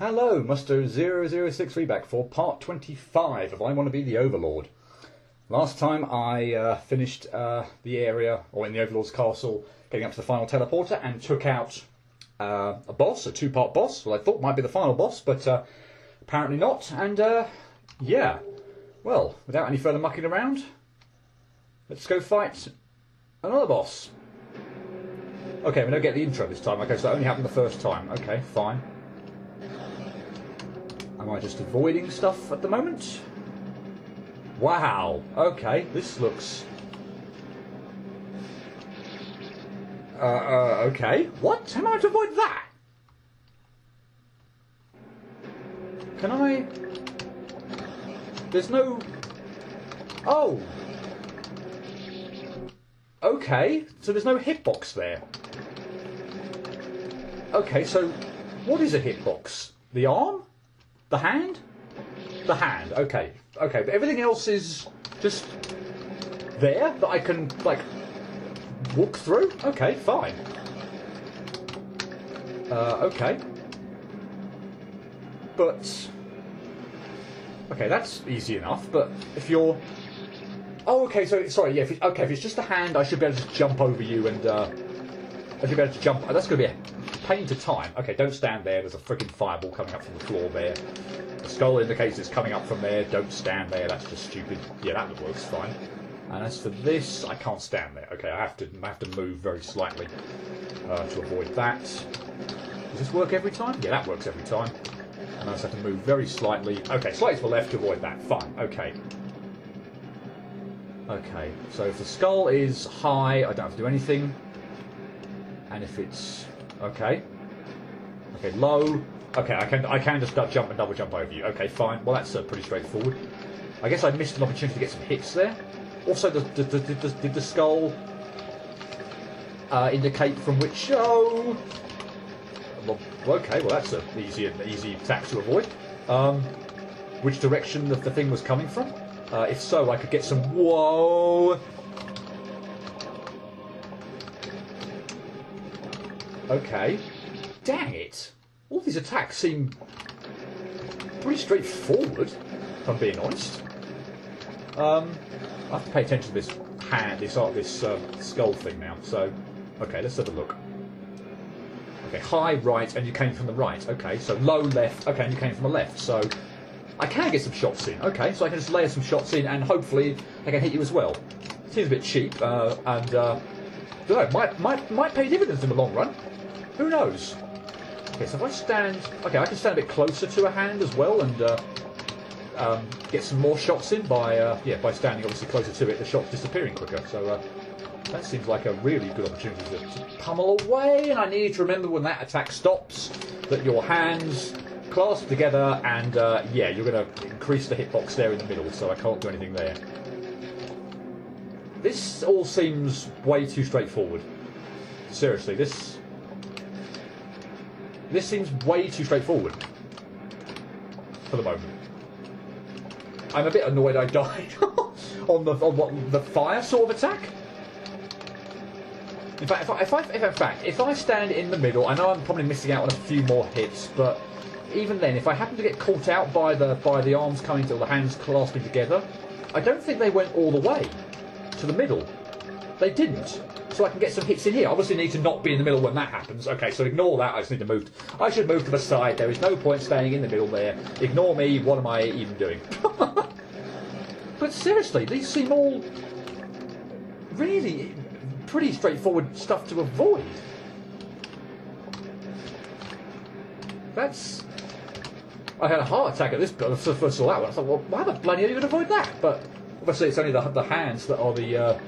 Hello, Muster0063 back for part 25 of I Want to Be the Overlord. Last time I finished the area, or in the Overlord's castle, getting up to the final teleporter and took out a boss, a two-part boss, well I thought might be the final boss, but apparently not, and yeah. Well, without any further mucking around, let's go fight another boss. Okay, we don't get the intro this time, okay, so that only happened the first time, okay, fine. Am I just avoiding stuff at the moment? Wow, okay, this looks... okay, what? How am I to avoid that? Can I... There's no... Oh! Okay, so there's no hitbox there. Okay, so what is a hitbox? The arm? The hand? The hand, okay. Okay, but everything else is just there that I can, like, walk through? Okay, fine. Okay. But... Okay, that's easy enough, but if you're... Oh, okay, so, sorry, yeah, if it's just the hand, I should be able to just jump over you and, I should be able to jump... That's going to be a pain to time. Okay, don't stand there, there's a freaking fireball coming up from the floor there. The skull indicates it's coming up from there, don't stand there, that's just stupid. Yeah, that works fine. And as for this, I can't stand there. Okay, I have to move very slightly to avoid that. Does this work every time? Yeah, that works every time. And I just have to move very slightly. Okay, slightly to the left to avoid that. Fine, okay. Okay, so if the skull is high, I don't have to do anything. And if it's... Okay. Okay, low. Okay, I can just jump and double jump over you. Okay, fine. Well, that's pretty straightforward. I guess I missed an opportunity to get some hits there. Also, did the skull indicate from which... Oh! Well, okay, well that's an easy attack to avoid. Which direction the thing was coming from? If so, I could get some... Whoa! Okay. Dang it! All these attacks seem pretty straightforward, if I'm being honest. I have to pay attention to this hand, this skull thing now. So, okay, let's have a look. Okay, high right, and you came from the right. Okay, so low left. Okay, and you came from the left. So I can get some shots in. Okay, so I can just layer some shots in, and hopefully I can hit you as well. Seems a bit cheap, and don't know, might pay dividends in the long run. Who knows? Okay, so if I stand... Okay, I can stand a bit closer to a hand as well and get some more shots in by standing obviously closer to it, the shots disappearing quicker. So that seems like a really good opportunity to pummel away. And I need to remember when that attack stops that your hands clasp together and, yeah, you're going to increase the hitbox there in the middle, so I can't do anything there. This all seems way too straightforward. Seriously, this seems way too straightforward for the moment. I'm a bit annoyed I died on the fire sort of attack. In fact, if I stand in the middle, I know I'm probably missing out on a few more hits, but even then, if I happen to get caught out by the arms coming to the hands clasping together, I don't think they went all the way to the middle. They didn't. So I can get some hits in here. I obviously need to not be in the middle when that happens. Okay, so ignore that. I just need to move. I should move to the side. There is no point staying in the middle there. Ignore me. What am I even doing? But seriously, these seem all really pretty straightforward stuff to avoid. That's... I had a heart attack at this bit. First I saw that one. I thought, well, why the bloody are you going to avoid that? But obviously it's only the hands that are the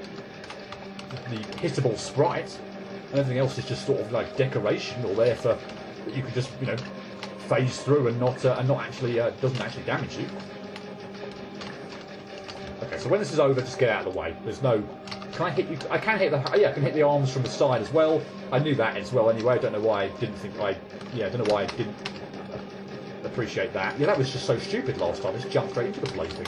hittable sprite, and everything else is just sort of like decoration or there for that you can just phase through and not actually doesn't actually damage you. Okay, so when this is over, just get out of the way. There's no. Can I hit you? I can hit the. Yeah, I can hit the arms from the side as well. I knew that as well anyway. I don't know why I didn't think I. Yeah, I don't know why I didn't appreciate that. Yeah, that was just so stupid last time. Just jumped straight into the bloody thing.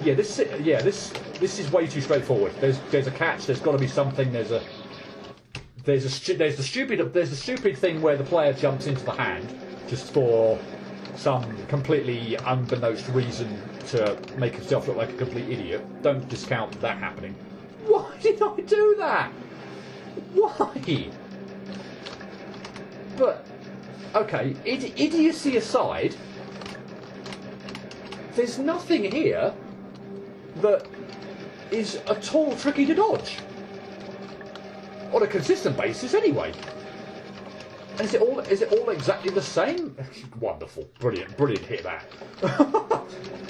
Yeah, this is way too straightforward. There's a catch. There's got to be something. There's there's the stupid thing where the player jumps into the hand just for some completely unbeknownst reason to make himself look like a complete idiot. Don't discount that happening. Why did I do that? Why? But okay, idiocy aside, there's nothing here that is at all tricky to dodge. On a consistent basis, anyway. And is it all exactly the same? Wonderful, brilliant hit that.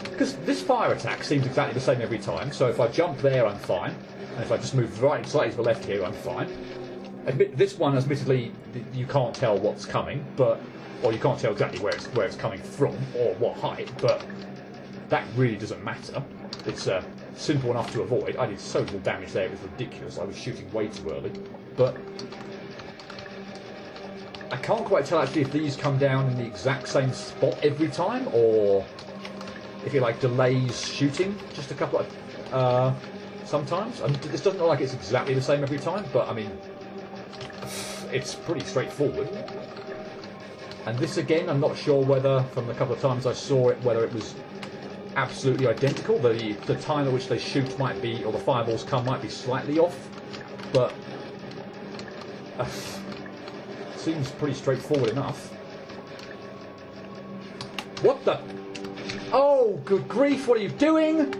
Because this fire attack seems exactly the same every time. So if I jump there, I'm fine, and if I just move right slightly to the left here, I'm fine. This one, admittedly, you can't tell what's coming, or you can't tell exactly where it's coming from or what height. But that really doesn't matter. It's simple enough to avoid. I did so little damage there, it was ridiculous. I was shooting way too early. But I can't quite tell actually if these come down in the exact same spot every time, or if it like delays shooting just a couple of sometimes. I mean, this doesn't look like it's exactly the same every time, but I mean, it's pretty straightforward. And this again, I'm not sure whether, from the couple of times I saw it, whether it was absolutely identical. The time at which they shoot might be, or the fireballs come, might be slightly off, but seems pretty straightforward enough. What the? Oh, good grief! What are you doing?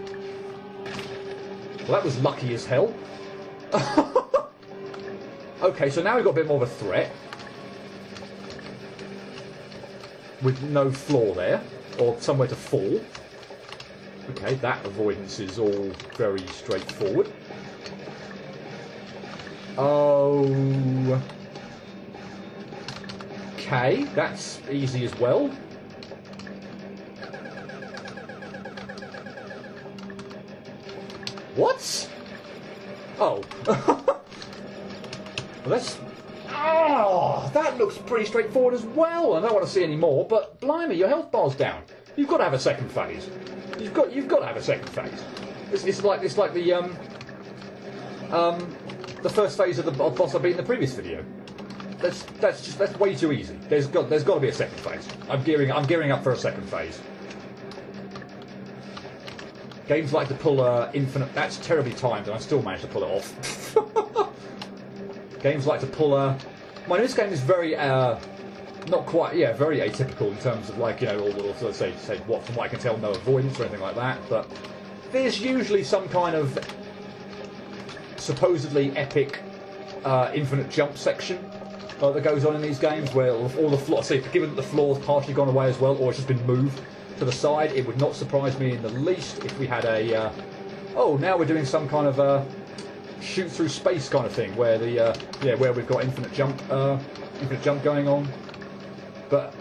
Well, that was lucky as hell. Okay, so now we've got a bit more of a threat with no floor there, or somewhere to fall. Okay, that avoidance is all very straightforward. Oh. Okay, that's easy as well. What? Oh. Well, that's... Oh, that looks pretty straightforward as well. I don't want to see any more, but blimey, your health bar's down. You've got to have a second phase. You've got to have a second phase. It's like the first phase of the boss I beat in the previous video. That's way too easy. There's got to be a second phase. I'm gearing up for a second phase. Games like to pull infinite. That's terribly timed, and I still managed to pull it off. Games like to pull well, this game is very not quite, yeah, very atypical in terms of, like, you know, or let's say what, from what I can tell, no avoidance or anything like that. But there's usually some kind of supposedly epic infinite jump section that goes on in these games, where all the floor, say, given that the floor's partially gone away as well, or it's just been moved to the side, it would not surprise me in the least if we had a oh, now we're doing some kind of shoot through space kind of thing, where the where we've got infinite jump going on. But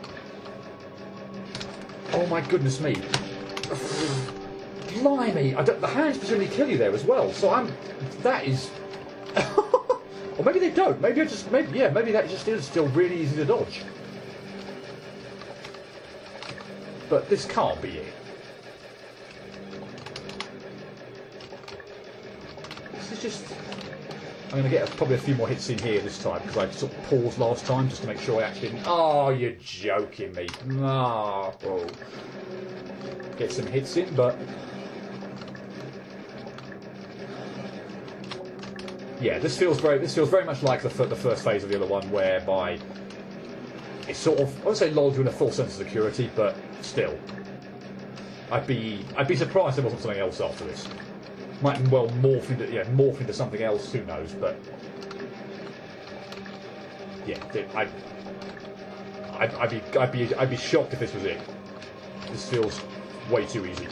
oh my goodness me, blimey! The hands presumably kill you there as well. So that is, or maybe they don't. Maybe that just is still really easy to dodge. But this can't be it. This is just... I'm going to get probably a few more hits in here this time, because I sort of paused last time just to make sure I actually didn't... Oh, you're joking me. Oh. Get some hits in, but... Yeah, this feels very much like the first phase of the other one, whereby it's sort of, I wouldn't say lulled you in a false sense of security, but still, I'd be surprised if there wasn't something else after this. Might well morph into something else. Who knows? But yeah, I'd be shocked if this was it. This feels way too easy.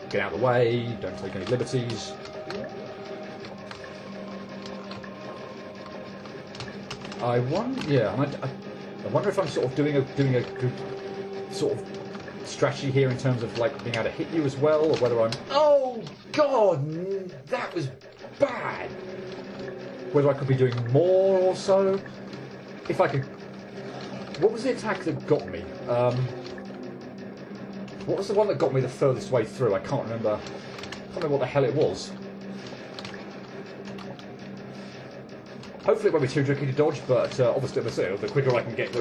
Get out of the way. Don't take any liberties. I wonder if I'm sort of doing a good sort of strategy here in terms of, like, being able to hit you as well, or whether I'm... Oh god, that was bad. Whether I could be doing more or so. If I could... What was the attack that got me? What was the one that got me the furthest way through? I can't remember. can't remember what the hell it was. Hopefully it won't be too tricky to dodge, but obviously the quicker I can get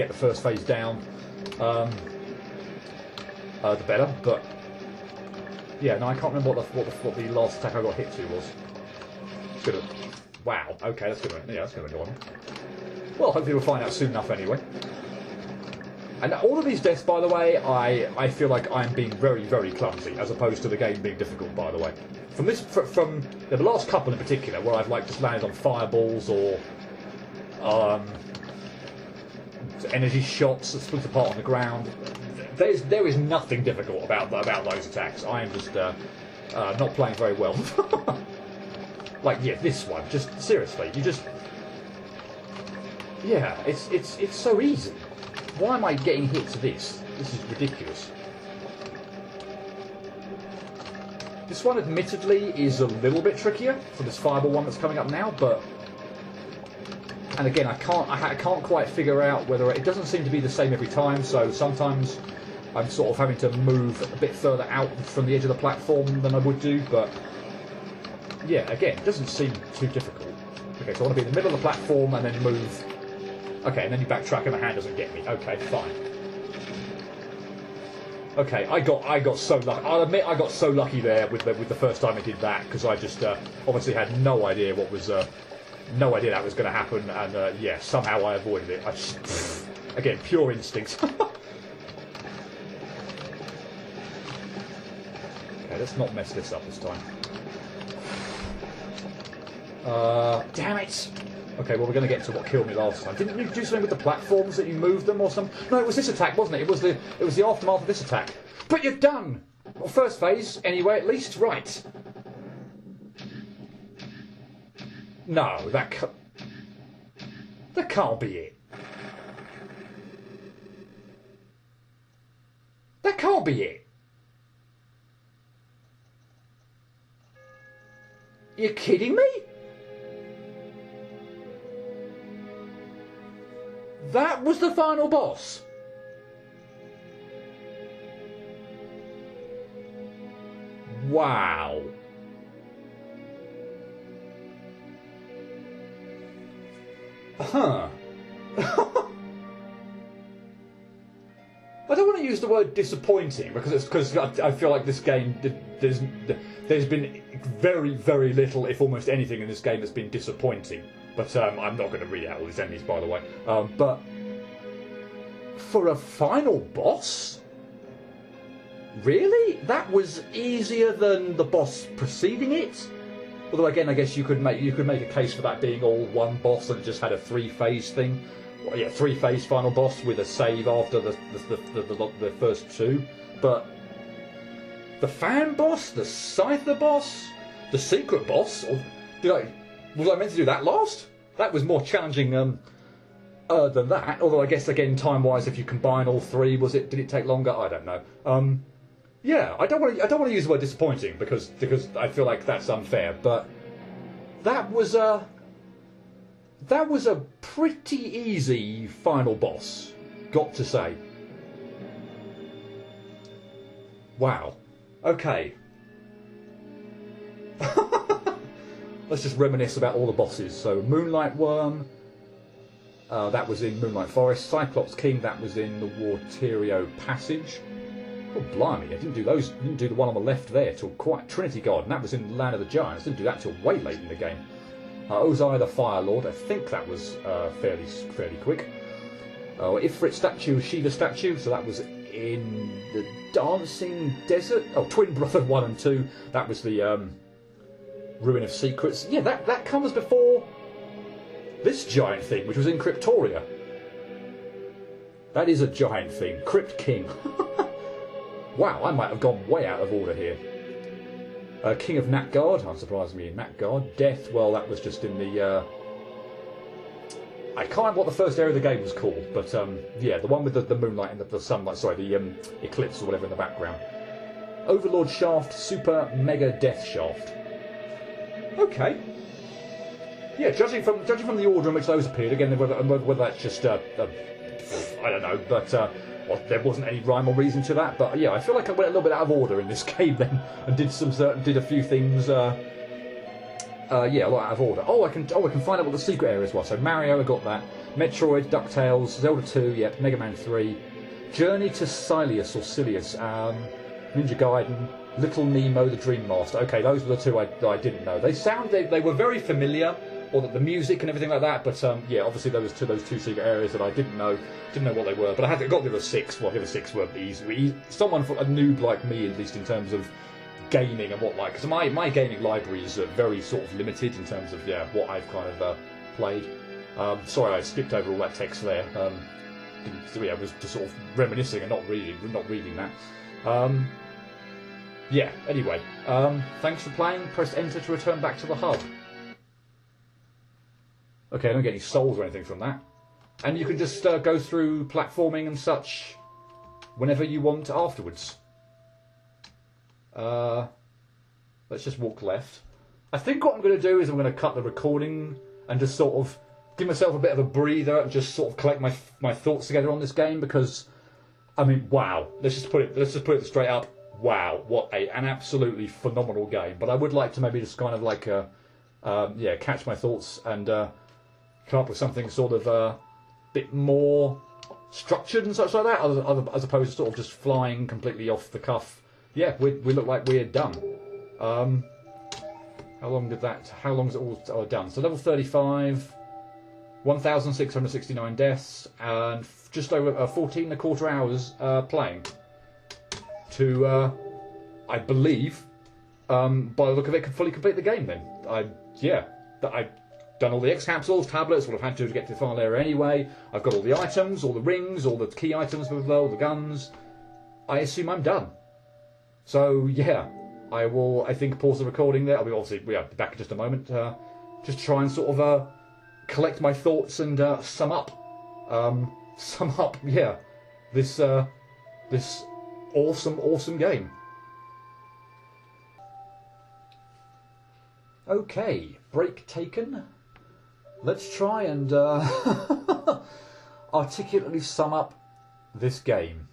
the first phase down, the better. But yeah, no, I can't remember what the last attack I got hit to was. It's gonna, wow, okay, that's gonna annoy me. Well, hopefully we'll find out soon enough anyway. And all of these deaths, by the way, I feel like I'm being very, very clumsy, as opposed to the game being difficult, by the way. From the last couple in particular, where I've like just landed on fireballs or energy shots that split apart on the ground, there is nothing difficult about those attacks. I am just not playing very well. Like, yeah, this one, just seriously, you just, yeah, it's so easy. Why am I getting hit to this? This is ridiculous. This one, admittedly, is a little bit trickier for this fireball one that's coming up now, but... And again, I can't quite figure out whether... It doesn't seem to be the same every time, so sometimes I'm sort of having to move a bit further out from the edge of the platform than I would do, but... Yeah, again, it doesn't seem too difficult. Okay, so I want to be in the middle of the platform and then move... Okay, and then you backtrack and the hand doesn't get me. Okay, fine. Okay, I got so lucky. I'll admit I got so lucky there with the first time I did that, because I just obviously had no idea what was no idea that was going to happen, and yeah, somehow I avoided it. I just, again, pure instinct. Okay, let's not mess this up this time. Damn it! Okay, well, we're going to get to what killed me last time. Didn't you do something with the platforms that you moved them or something? No, it was this attack, wasn't it? It was the aftermath of this attack. But you're done! Well, first phase, anyway, at least. Right. No, that can't be it. That can't be it. You're kidding me? That was the final boss. Wow. Huh. I don't want to use the word disappointing because I feel like this game there's been very, very little, if almost anything, in this game that's been disappointing. But I'm not going to read out all these enemies, by the way. But for a final boss, really, that was easier than the boss preceding it. Although again, I guess you could make a case for that being all one boss and just had a 3-phase thing. Well, yeah, 3-phase final boss with a save after the first two. But the fan boss, the Scyther boss, the secret boss, or was I meant to do that last? That was more challenging than that. Although I guess again, time-wise, if you combine all three, did it take longer? I don't know. Yeah, I don't want to use the word disappointing because I feel like that's unfair. But that was a pretty easy final boss, got to say. Wow. Okay. Let's just reminisce about all the bosses. So, Moonlight Worm, that was in Moonlight Forest. Cyclops King, that was in the Waterio Passage. Oh, blimey, I didn't do those. Didn't do the one on the left there till quite Trinity Garden. That was in Land of the Giants. Didn't do that till way late in the game. Ozai the Fire Lord, I think that was fairly quick. Ifrit statue, Shiva statue, so that was in the Dancing Desert. Oh, Twin Brother 1 and 2, that was the Ruin of Secrets. Yeah, that comes before this giant thing, which was in Cryptoria. That is a giant thing. Crypt King. Wow, I might have gone way out of order here. King of Natgard, unsurprisingly in Natgard. Death, well, that was just in the... I can't remember what the first area of the game was called, but yeah, the one with the moonlight and the sunlight, sorry, the eclipse or whatever in the background. Overlord Shaft, Super Mega Death Shaft. Okay. Yeah, judging from the order in which those appeared, again, whether that's just I don't know, but Well, there wasn't any rhyme or reason to that, but yeah, I feel like I went a little bit out of order in this game then, and did a few things. Yeah, a lot out of order. I can find out what the secret areas were. So Mario, I got that. Metroid, DuckTales, Zelda 2, yep, Mega Man 3, Journey to Silius or Silius, Ninja Gaiden, Little Nemo, the Dream Master. Okay, those were the two I didn't know. They were very familiar, or the music and everything like that. But yeah, obviously there was those two secret areas that I didn't know what they were. But I got the other six. Well, the other six were easy. Someone, a noob like me, at least in terms of gaming and what like, because my gaming library is very sort of limited in terms of what I've kind of played. Sorry, I skipped over all that text there. I was just sort of reminiscing and not reading that. Yeah. Anyway, thanks for playing. Press enter to return back to the hub. Okay, I don't get any souls or anything from that. And you can just go through platforming and such whenever you want afterwards. Let's just walk left. I think what I'm going to do is I'm going to cut the recording and just sort of give myself a bit of a breather and just sort of collect my thoughts together on this game, because I mean, wow. Let's just put it straight up. Wow, what an absolutely phenomenal game. But I would like to maybe just kind of like catch my thoughts and come up with something sort of a bit more structured and such like that, as opposed to sort of just flying completely off the cuff. Yeah, we look like we're done. How long is it all done? So level 35, 1,669 deaths, and just over 14 and a quarter hours playing. To, I believe, by the look of it, could fully complete the game then. I've done all the X capsules, tablets, what I've had to get to the final area anyway. I've got all the items, all the rings, all the key items with all the guns. I assume I'm done. So yeah, I will, I think, pause the recording there. I'll be be back in just a moment. Just try and sort of collect my thoughts and sum up, yeah, this awesome game. Okay, break taken. Let's try and articulately sum up this game.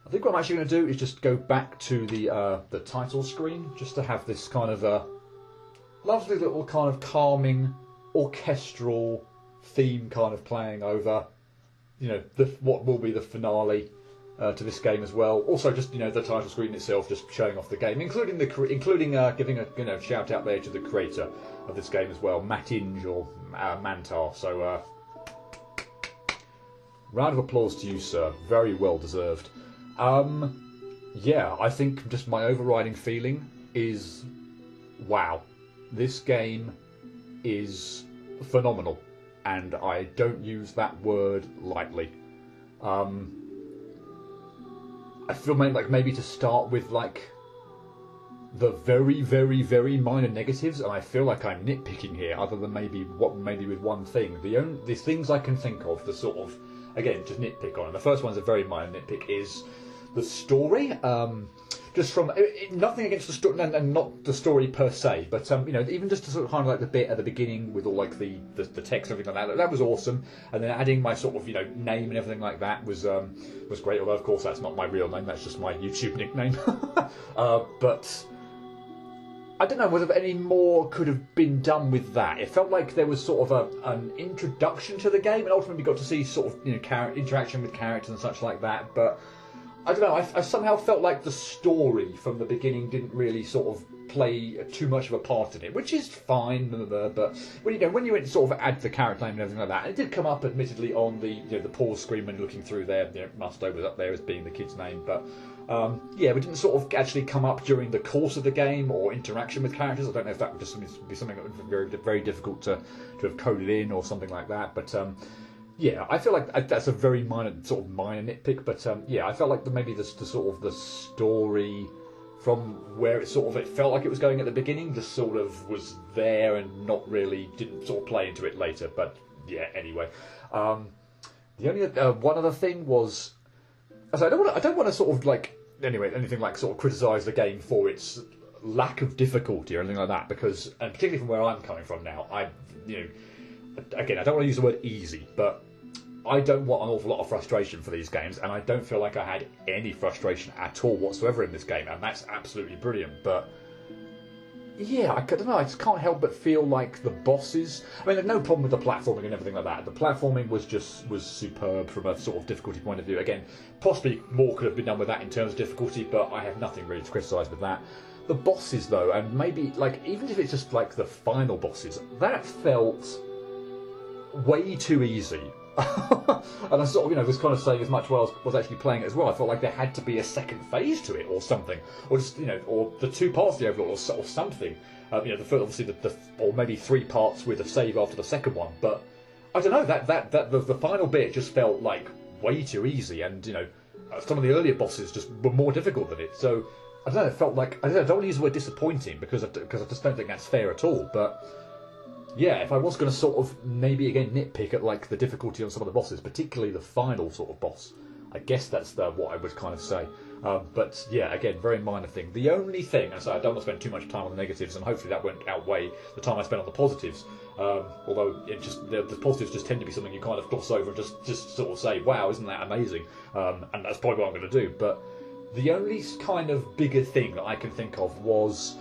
I think what I'm actually going to do is just go back to the title screen, just to have this kind of a lovely little kind of calming orchestral theme kind of playing over, what will be the finale to this game as well. Also, just the title screen itself, just showing off the game, including giving a shout out there to the creator of this game as well, Matinge or Mantar. So, round of applause to you, sir. Very well deserved. Yeah, I think just my overriding feeling is, wow, this game is phenomenal, and I don't use that word lightly. I feel like maybe to start with like the very minor negatives, and I feel like I'm nitpicking here, other than maybe with one thing. The things I can think of, the sort of, again, just nitpick on, and the first one's a very minor nitpick, is the story. Just from nothing against the story, and not the story per se, but even just to sort of kind of like the bit at the beginning with all like the text and everything like that, that was awesome. And then adding my sort of name and everything like that was great. Although of course that's not my real name, that's just my YouTube nickname. But I don't know whether any more could have been done with that. It felt like there was sort of an introduction to the game, and ultimately got to see sort of interaction with characters and such like that. But I don't know, I somehow felt like the story from the beginning didn't really sort of play too much of a part in it, which is fine, but when you sort of add the character name and everything like that, and it did come up admittedly on the the pause screen when you're looking through there, Musto was up there as being the kid's name, but yeah, it didn't sort of actually come up during the course of the game or interaction with characters. I don't know if that would just be something that would be very, very difficult to have coded in or something like that, but yeah, I feel like that's a very minor nitpick, but yeah, I felt like maybe the sort of the story from where it felt like it was going at the beginning just sort of was there and didn't sort of play into it later. But yeah, anyway, the only one other thing was, I don't want to sort of like anything like sort of criticise the game for its lack of difficulty or anything like that, because, and particularly from where I'm coming from now, again, I don't want to use the word easy, but I don't want an awful lot of frustration for these games, and I don't feel like I had any frustration at all whatsoever in this game, and that's absolutely brilliant. But yeah, I don't know, I just can't help but feel like the bosses... I mean, there's no problem with the platforming and everything like that. The platforming was superb from a sort of difficulty point of view. Again, possibly more could have been done with that in terms of difficulty, but I have nothing really to criticise with that. The bosses, though, and maybe, like, even if it's just, like, the final bosses, that felt way too easy. And I sort of, was kind of saying as much while I was actually playing it as well. I felt like there had to be a second phase to it or something, or just or the 2 parts of the Overlord or something. The first, obviously or maybe 3 parts with a save after the second one. But I don't know, the final bit just felt like way too easy, and some of the earlier bosses just were more difficult than it. So I don't know, it felt like, I don't want to use the word disappointing because I just don't think that's fair at all. But yeah, if I was going to sort of maybe again nitpick at like the difficulty on some of the bosses, particularly the final sort of boss, I guess that's what I would kind of say. But yeah, again, very minor thing. The only thing, and so I don't want to spend too much time on the negatives, and hopefully that won't outweigh the time I spend on the positives. Although the positives just tend to be something you kind of gloss over and just sort of say, "Wow, isn't that amazing?" And that's probably what I'm going to do. But the only kind of bigger thing that I can think of was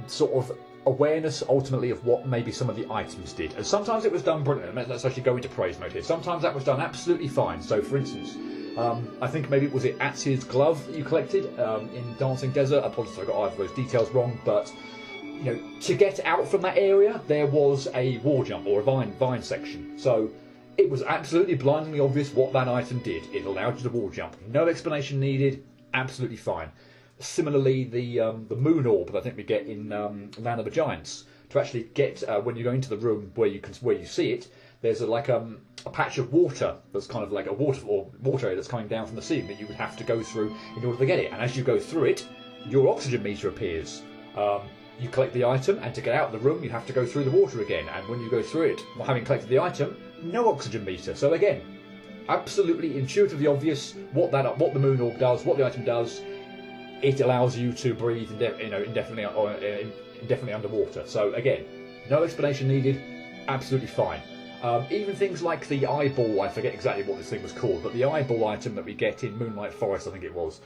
sort of awareness ultimately of what maybe some of the items did. And sometimes it was done brilliantly. Let's actually go into praise mode here. Sometimes that was done absolutely fine. So for instance, I think maybe was it Atsia's glove that you collected in Dancing Desert. Apologies if I got either of those details wrong, but to get out from that area there was a wall jump or a vine section. So it was absolutely blindingly obvious what that item did. It allowed you to wall jump. No explanation needed. Absolutely fine. Similarly, the moon orb that I think we get in Land of the Giants, to actually get when you go into the room where you see it, there's a patch of water that's kind of like a water area that's coming down from the ceiling that you would have to go through in order to get it. And as you go through it, your oxygen meter appears. You collect the item, and to get out of the room, you have to go through the water again. And when you go through it, having collected the item, no oxygen meter. So again, absolutely intuitively obvious what the moon orb does, what the item does. It allows you to breathe indefinitely underwater. So again, no explanation needed, absolutely fine. Even things like the eyeball, I forget exactly what this thing was called, but the eyeball item that we get in Moonlight Forest, I think it was.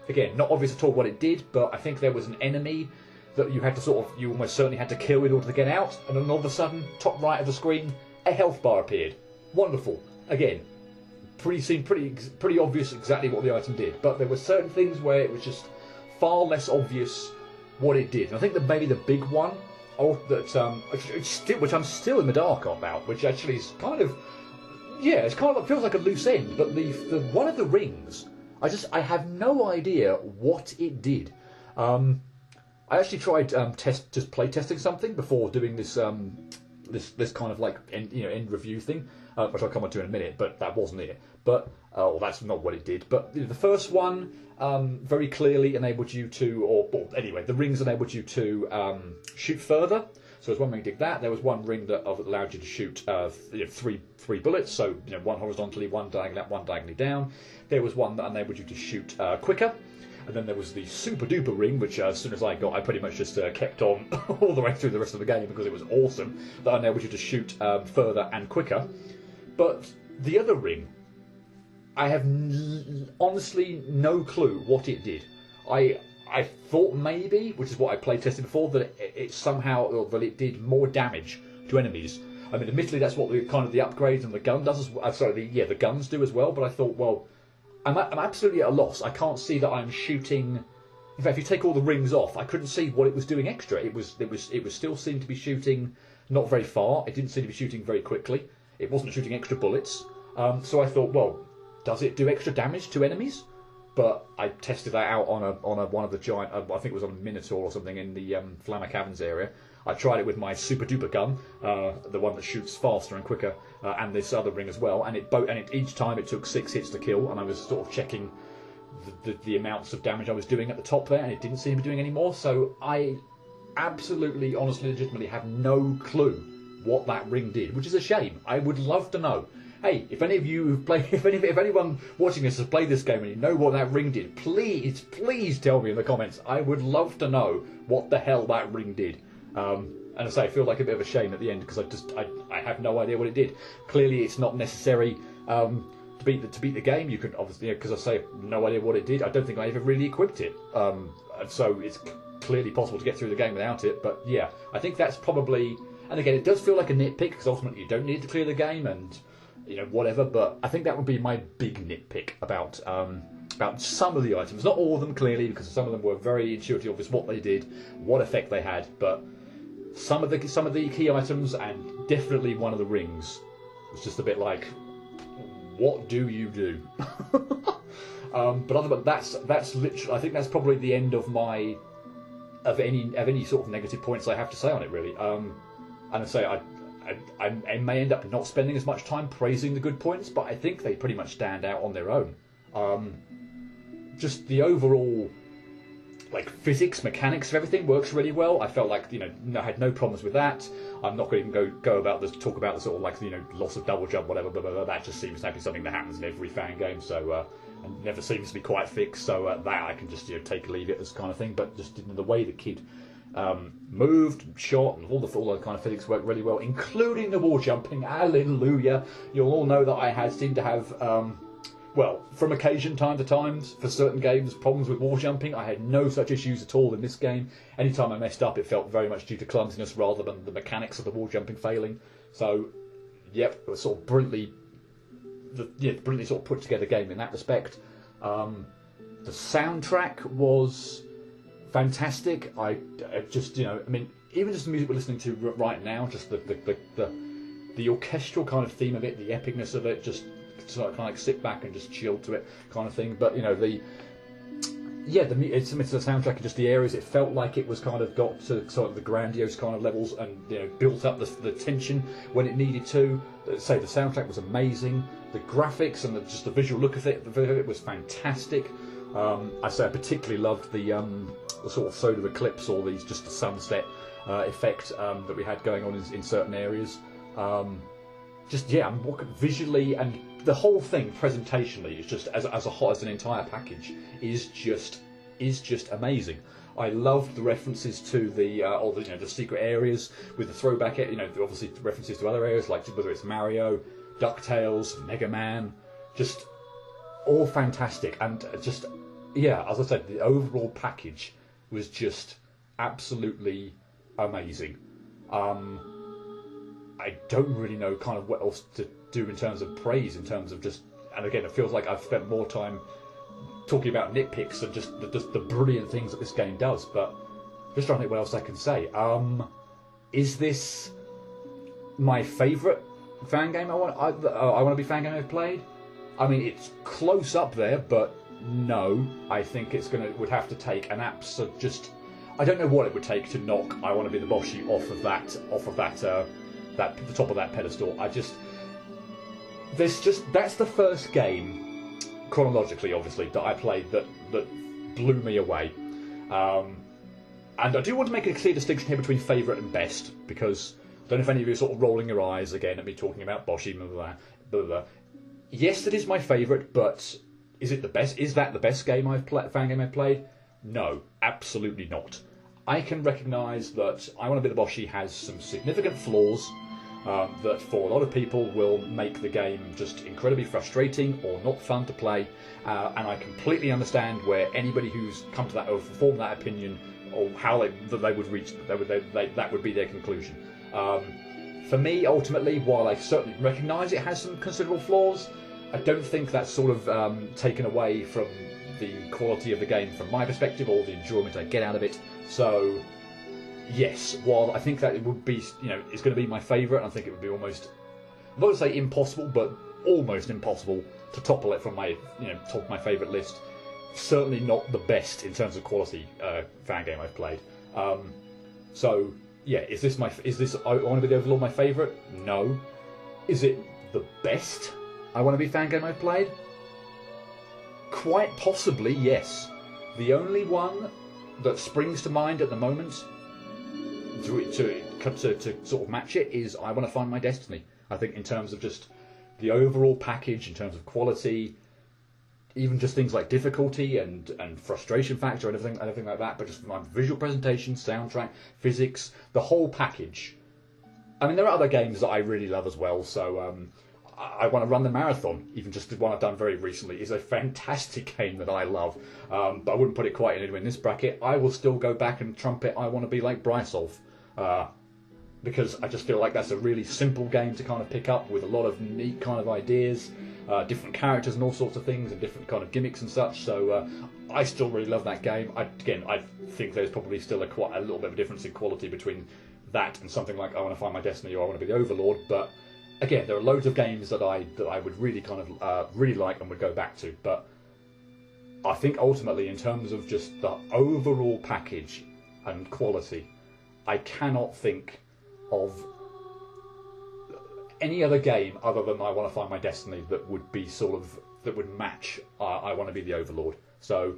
Again, not obvious at all what it did, but I think there was an enemy that you had to you almost certainly had to kill in order to get out, and then all of a sudden, top right of the screen, a health bar appeared. Wonderful. Again, pretty obvious exactly what the item did, but there were certain things where it was just far less obvious what it did. And I think that maybe the big one, which I'm still in the dark about, which actually is kind of, it feels like a loose end. But the one of the rings, I have no idea what it did. I actually tried play testing something before doing this this kind of like end review thing, which I'll come on to in a minute, but that wasn't it. But that's not what it did. But the first one very clearly enabled you to, or anyway, the rings enabled you to shoot further. So there's one ring did that. There was one ring that allowed you to shoot three bullets. So one horizontally, one diagonally down. There was one that enabled you to shoot quicker. And then there was the super duper ring, which as soon as I got, I pretty much just kept on all the way through the rest of the game because it was awesome. That enabled you to shoot further and quicker. But the other ring, I have honestly no clue what it did. I thought maybe, which is what I play tested before, that it somehow that it did more damage to enemies. I mean, admittedly, that's what the upgrades and the gun does. The guns do as well. But I thought, well, I'm absolutely at a loss. I can't see that I'm shooting. In fact, if you take all the rings off, I couldn't see what it was doing extra. It was still seemed to be shooting not very far. It didn't seem to be shooting very quickly. It wasn't shooting extra bullets. So I thought, well, does it do extra damage to enemies? But I tested that out on one of the giant. I think it was on a Minotaur or something in the Flamma Caverns area. I tried it with my super duper gun, the one that shoots faster and quicker, and this other ring as well. And each time it took 6 hits to kill. And I was sort of checking the amounts of damage I was doing at the top there, and it didn't seem to be doing any more. So I absolutely, honestly, legitimately have no clue what that ring did, which is a shame. I would love to know. Hey, if any of you have played, if anyone watching this has played this game and you know what that ring did, please tell me in the comments. I would love to know what the hell that ring did. And I say, I feel like a bit of a shame at the end because I have no idea what it did. Clearly, it's not necessary to beat the game. You could obviously, because I say no idea what it did. I don't think I ever really equipped it. So it's clearly possible to get through the game without it. But yeah, I think that's probably. And again, it does feel like a nitpick because ultimately you don't need to clear the game and whatever. But I think that would be my big nitpick about some of the items. Not all of them clearly, because some of them were very intuitively obvious what they did, what effect they had, but. Some of the key items, and definitely one of the rings, was just a bit like, what do you do? But other than that's literally, I think that's probably the end of any sort of negative points I have to say on it, really. And I say I may end up not spending as much time praising the good points, but I think they pretty much stand out on their own. Just the overall. Like physics, mechanics of everything works really well. I felt like I had no problems with that. I'm not going to even go about this, talk about the sort of like loss of double jump, whatever. Blah, blah, blah. That just seems to be something that happens in every fan game. So and never seems to be quite fixed. So that I can just take or leave it as kind of thing. But just the way the kid moved, and shot, and all the kind of physics worked really well, including the wall jumping. Hallelujah! You'll all know that I seem to have. Well, from occasion, time to time, for certain games, problems with wall jumping. I had no such issues at all in this game. Anytime I messed up, it felt very much due to clumsiness rather than the mechanics of the wall jumping failing. So, yep, it was sort of brilliantly sort of put together game in that respect. The soundtrack was fantastic. I just, I mean, even just the music we're listening to right now, just the orchestral kind of theme of it, the epicness of it, just. Sort of kind of like sit back and just chill to it, kind of thing. But it's the soundtrack and just the areas. It felt like it was kind of got to sort of the grandiose kind of levels and built up the tension when it needed to. Say the soundtrack was amazing. The graphics and just the visual look of it was fantastic. I particularly loved the sort of solar eclipse or the sunset effect that we had going on in certain areas. I'm walking visually and the whole thing presentationally is just as an entire package is just amazing. I loved the references to the secret areas with the throwback, obviously references to other areas like whether it's Mario, DuckTales, Mega Man, just all fantastic and as I said, the overall package was just absolutely amazing. I don't really know kind of what else to do in terms of praise, in terms of just, and again, it feels like I've spent more time talking about nitpicks and just the brilliant things that this game does, but just trying to think what else I can say. Is this my favourite fan game I want to be fan game I've played? I mean, it's close up there, but no, I think would have to take an absolute I don't know what it would take to knock I Want to Be the Boshi off of the top of that pedestal. That's the first game, chronologically, obviously, that I played that blew me away. And I do want to make a clear distinction here between favourite and best, because I don't know if any of you are sort of rolling your eyes again at me talking about Boshi, blah, blah, blah, blah. Yes, it is my favourite, but is it the best? Is that the best fan game I've played? No, absolutely not. I can recognise that I Want to Be the Boshi has some significant flaws that for a lot of people will make the game just incredibly frustrating or not fun to play, and I completely understand where anybody who's come to that or formed that opinion or how they would reach that would be their conclusion. For me, ultimately, while I certainly recognise it has some considerable flaws, I don't think that's sort of taken away from the quality of the game from my perspective or the enjoyment I get out of it. So yes, while I think that it would be, it's going to be my favourite, I think it would be almost, I'm not going to say impossible, but almost impossible to topple it from my, top of my favourite list. Certainly not the best in terms of quality fan game I've played. So yeah, is this I Want to Be the Overlord my favourite? No. Is it the best I Want to Be fan game I've played? Quite possibly, yes. The only one that springs to mind at the moment to sort of match it is I Want to Find My Destiny. I think in terms of just the overall package, in terms of quality, even just things like difficulty and frustration factor and everything like that, but just my visual presentation, soundtrack, physics, the whole package. I mean, there are other games that I really love as well, so I want to run the marathon. Even just the one I've done very recently is a fantastic game that I love, but I wouldn't put it quite in this bracket. I will still go back and trumpet I Want to Be Like Brysov, because I just feel like that's a really simple game to kind of pick up with a lot of neat kind of ideas, different characters and all sorts of things, and different kind of gimmicks and such. So I still really love that game. I think there's probably still quite a little bit of a difference in quality between that and something like I Want to Find My Destiny or I Want to Be the Overlord. But again, there are loads of games that I would really kind of really like and would go back to. But I think ultimately, in terms of just the overall package and quality, I cannot think of any other game other than I Want to Find My Destiny that would be that would match I Want to Be the Overlord. So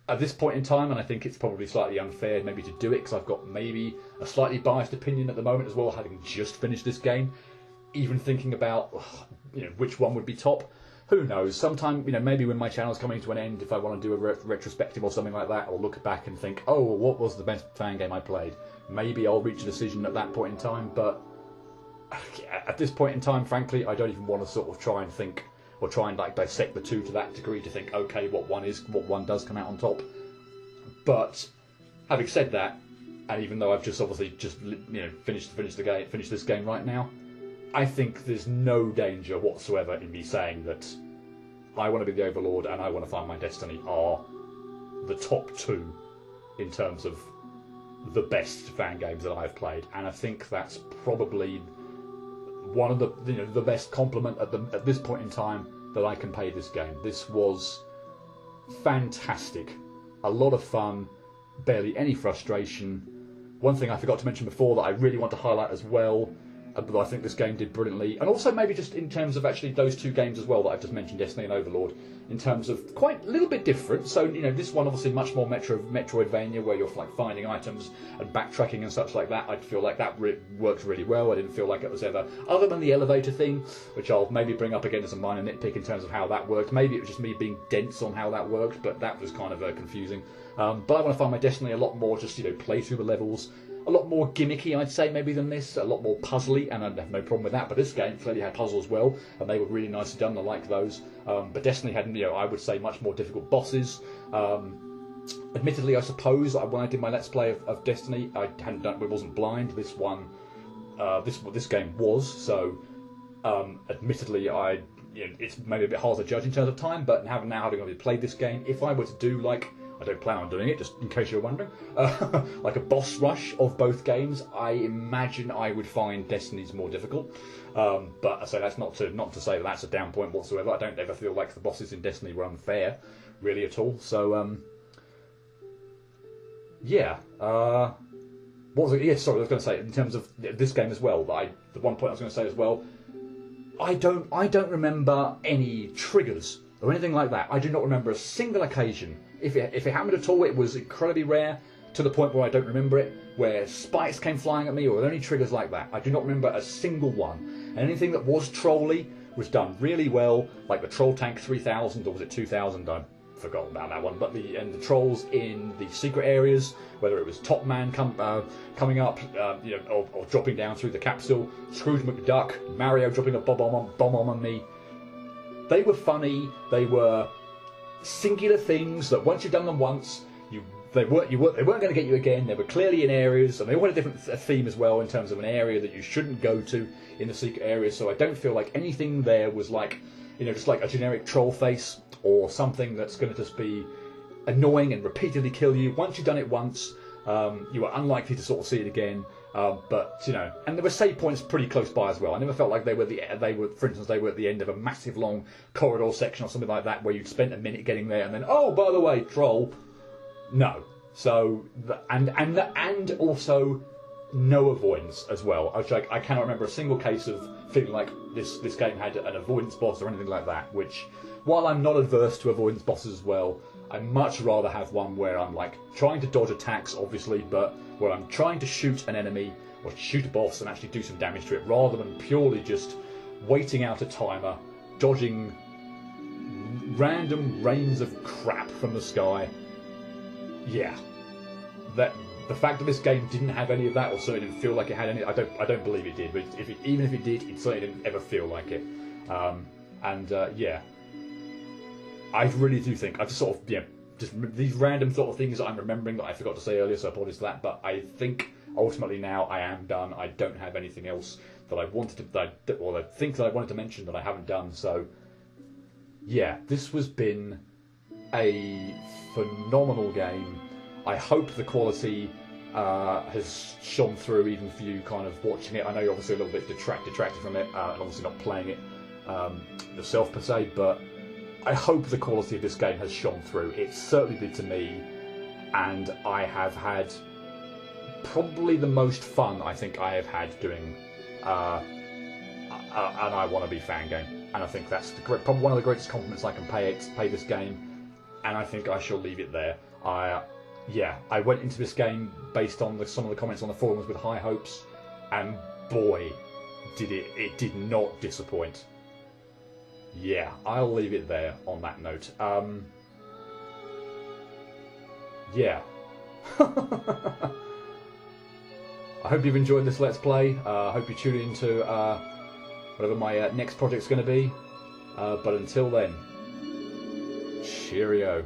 at this point in time, and I think it's probably slightly unfair maybe to do it because I've got maybe a slightly biased opinion at the moment as well, having just finished this game, even thinking about which one would be top. Who knows? Sometime, maybe when my channel's coming to an end, if I want to do a retrospective or something like that, I'll look back and think, oh, well, what was the best fan game I played? Maybe I'll reach a decision at that point in time, but at this point in time, frankly, I don't even want to sort of try and think or try and dissect the two to that degree to think, okay, what one does come out on top. But having said that, and even though I've just obviously finished this game right now, I think there's no danger whatsoever in me saying that I Want to Be the Overlord and I Want to Find My Destiny are the top two in terms of the best fan games that I've played, and I think that's probably one of the best compliment at this point in time that I can pay this game. This was fantastic, a lot of fun, barely any frustration. One thing I forgot to mention before that I really want to highlight as well, but I think this game did brilliantly, and also maybe just in terms of actually those two games as well that I've just mentioned, Destiny and Overlord, in terms of quite a little bit different. So this one obviously much more Metroidvania, where you're like finding items and backtracking and such like that. I feel like that worked really well. I didn't feel like it was ever, other than the elevator thing, which I'll maybe bring up again as a minor nitpick in terms of how that worked. Maybe it was just me being dense on how that worked, but that was kind of confusing. But I Want to Find My Destiny a lot more just play through the levels. A lot more gimmicky, I'd say, maybe than this. A lot more puzzly, and I have no problem with that. But this game clearly had puzzles as well, and they were really nicely done. I liked those. But Destiny had, I would say, much more difficult bosses. Admittedly, I suppose when I did my Let's Play of Destiny, it wasn't blind. This one, this game was. So, admittedly, it's maybe a bit hard to judge in terms of time. But now having already played this game, if I were to do I don't plan on doing it, just in case you're wondering, like a boss rush of both games, I imagine I would find Destiny's more difficult. But I say that's not to say that that's a down point whatsoever. I don't ever feel like the bosses in Destiny were unfair, really, at all. So, yeah. What was it? Yeah, sorry, I was going to say, in terms of this game as well, the one point I was going to say as well, I don't remember any triggers or anything like that. I do not remember a single occasion. If it happened at all, it was incredibly rare, to the point where I don't remember it, where spikes came flying at me or any triggers like that. I do not remember a single one. And anything that was trolly was done really well, like the Troll Tank 3000, or was it 2000? I forgot about that one. But the trolls in the secret areas, whether it was Top Man coming up, or dropping down through the capsule, Scrooge McDuck, Mario dropping a bomb on me. They were funny. They were singular things that once you've done them once, they weren't going to get you again. They were clearly in areas, and they all had a different theme as well in terms of an area that you shouldn't go to in the secret area. So I don't feel like anything there was like, just like a generic troll face or something that's going to just be annoying and repeatedly kill you. Once you've done it once, you are unlikely to sort of see it again. But and there were save points pretty close by as well. I never felt like they were for instance, they were at the end of a massive long corridor section or something like that, where you'd spent a minute getting there and then, oh, by the way, troll. No. So and also no avoidance as well. I cannot remember a single case of feeling like this game had an avoidance boss or anything like that. Which, while I'm not adverse to avoidance bosses as well, I'd much rather have one where I'm trying to dodge attacks, obviously, but where I'm trying to shoot an enemy or shoot a boss and actually do some damage to it, rather than purely just waiting out a timer, dodging random rains of crap from the sky. Yeah, the fact that this game didn't have any of that, or certainly didn't feel like it had any, I don't believe it did. But even if it did, it certainly didn't ever feel like it. Yeah, I really do think I've sort of just these random sort of things that I'm remembering that I forgot to say earlier, so apologies for that. But I think ultimately now I am done. I don't have anything else that I wanted to, or things that I wanted to mention that I haven't done. So yeah, this has been a phenomenal game. I hope the quality has shone through even for you kind of watching it. I know you're obviously a little bit detracted from it, and obviously not playing it yourself per se, but I hope the quality of this game has shone through. It certainly did to me, and I have had probably the most fun I think I have had doing an I Wanna Be fan game. And I think that's probably one of the greatest compliments I can pay this game, and I think I shall leave it there. I went into this game based on some of the comments on the forums with high hopes, and boy, it did not disappoint. Yeah, I'll leave it there on that note. Yeah. I hope you've enjoyed this Let's Play. I hope you tune into whatever my next project's going to be. But until then, cheerio.